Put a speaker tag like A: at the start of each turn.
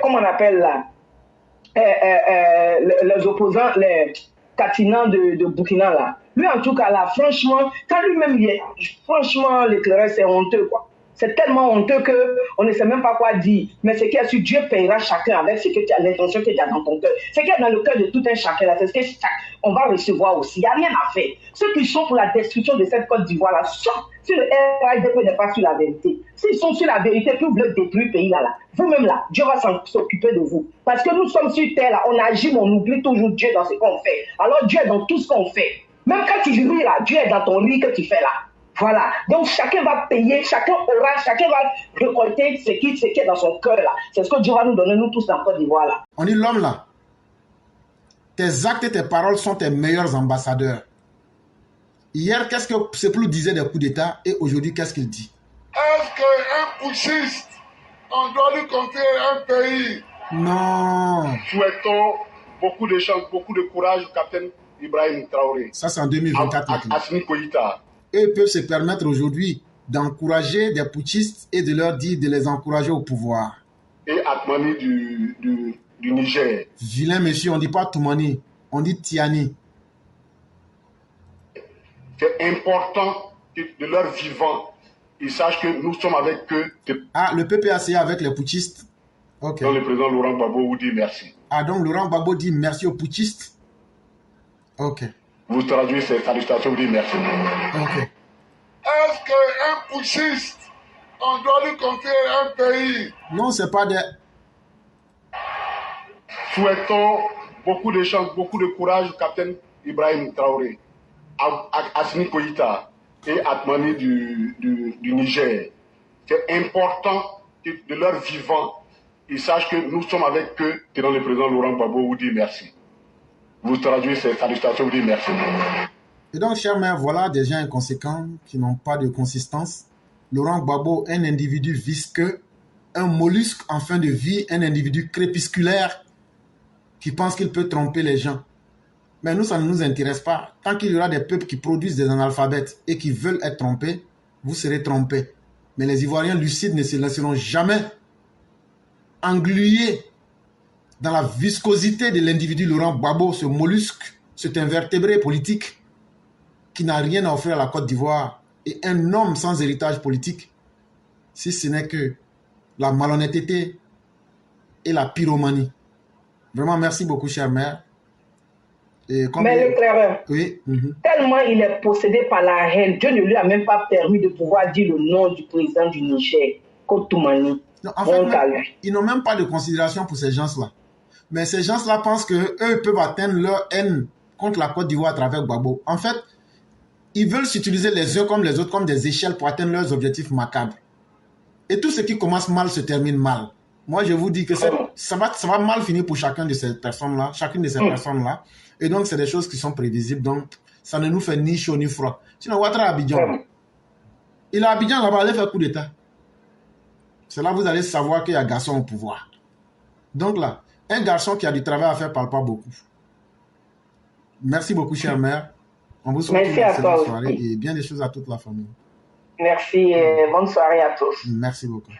A: comment on appelle là, les opposants, les Katina de Burkina là. Lui en tout cas là, franchement, quand lui-même y est, franchement, l'éclaireur c'est honteux quoi. C'est tellement honteux qu'on ne sait même pas quoi dire. Mais ce qu'il y a sur Dieu payera chacun avec ce que tu as, l'intention que tu as dans ton cœur. Ce qu'il y a dans le cœur de tout un chacun là, c'est ce que on va recevoir aussi. Il n'y a rien à faire. Ceux qui sont pour la destruction de cette Côte d'Ivoire là, sont sur le RIDP n'est pas sur la vérité. S'ils sont sur la vérité, puis vous voulez détruire le pays là, vous-même là, Dieu va s'occuper de vous. Parce que nous sommes sur terre là, on agit, mais on oublie toujours Dieu dans ce qu'on fait. Alors Dieu est dans tout ce qu'on fait. Même quand tu ris là, Dieu est dans ton lit que tu fais là. Voilà. Donc chacun va payer, chacun va récolter ce qui est dans son cœur là. C'est ce que Dieu va nous donner, nous tous en Côte d'Ivoire là.
B: On dit l'homme là, tes actes et tes paroles sont tes meilleurs ambassadeurs. Hier, qu'est-ce que Seploud disait des coups d'État et aujourd'hui, qu'est-ce qu'il dit?
C: Est-ce qu'un putschiste, on doit lui confier un pays?
B: Non.
C: Souhaitons beaucoup de chance, beaucoup de courage au capitaine Ibrahim Traoré.
B: Ça, c'est en 2024.
C: Assimi Koïta.
B: Eux peuvent se permettre aujourd'hui d'encourager des putschistes et de leur dire de les encourager au pouvoir.
C: Et Atmani du Niger.
B: Vilain monsieur, on ne dit pas Toumani, on dit Tiani.
C: C'est important que de leur vivant, ils sachent que nous sommes avec eux.
B: Ah, le PPAC avec les putschistes. Ok.
C: Donc le président Laurent Gbagbo vous dit merci.
B: Ah, donc Laurent Gbagbo dit merci aux putschistes. Ok.
C: Vous traduisez ces salutations, vous dites merci.
B: Ok.
C: Est-ce qu'un putschiste, on doit lui confier un pays?
B: Non, c'est pas des...
C: Souhaitons beaucoup de chance, beaucoup de courage au capitaine Ibrahim Traoré, Assimi Koïta et Atmani du Niger. C'est important que de leur vivant, ils sachent que nous sommes avec eux. Et donc le président Laurent Gbagbo vous dit merci. Vous traduisez ces salutations, vous dites merci.
B: Et donc, chers mères, voilà des gens inconséquents qui n'ont pas de consistance. Laurent Gbagbo, un individu visqueux, un mollusque en fin de vie, un individu crépusculaire qui pense qu'il peut tromper les gens. Mais nous, ça ne nous intéresse pas. Tant qu'il y aura des peuples qui produisent des analphabètes et qui veulent être trompés, vous serez trompés. Mais les Ivoiriens lucides ne se laisseront jamais engluer dans la viscosité de l'individu Laurent Gbagbo, ce mollusque, cet invertébré politique qui n'a rien à offrir à la Côte d'Ivoire et un homme sans héritage politique, si ce n'est que la malhonnêteté et la pyromanie. Vraiment, merci beaucoup, chère mère.
A: Mais l'éclaireur,
B: oui,
A: tellement il est possédé par la haine, Dieu ne lui a même pas permis de pouvoir dire le nom du président du Niger, Kotoumani.
B: En fait, ils n'ont même pas de considération pour ces gens-là. Mais ces gens-là pensent qu'eux peuvent atteindre leur haine contre la Côte d'Ivoire à travers Gbagbo. En fait, ils veulent s'utiliser les uns comme les autres comme des échelles pour atteindre leurs objectifs macabres. Et tout ce qui commence mal se termine mal. Moi, je vous dis que ça va mal finir pour chacune de ces personnes-là. Et donc, c'est des choses qui sont prévisibles. Donc, ça ne nous fait ni chaud ni froid. Sinon, Ouattara à Abidjan. Il est à Abidjan, là-bas, allez faire coup d'État. C'est là que vous allez savoir qu'il y a un garçon au pouvoir. Donc là, un garçon qui a du travail à faire parle pas beaucoup. Merci beaucoup, chère mère. On vous souhaite une excellente soirée et bien des choses à toute la famille.
A: Merci et bonne soirée à tous.
B: Merci beaucoup.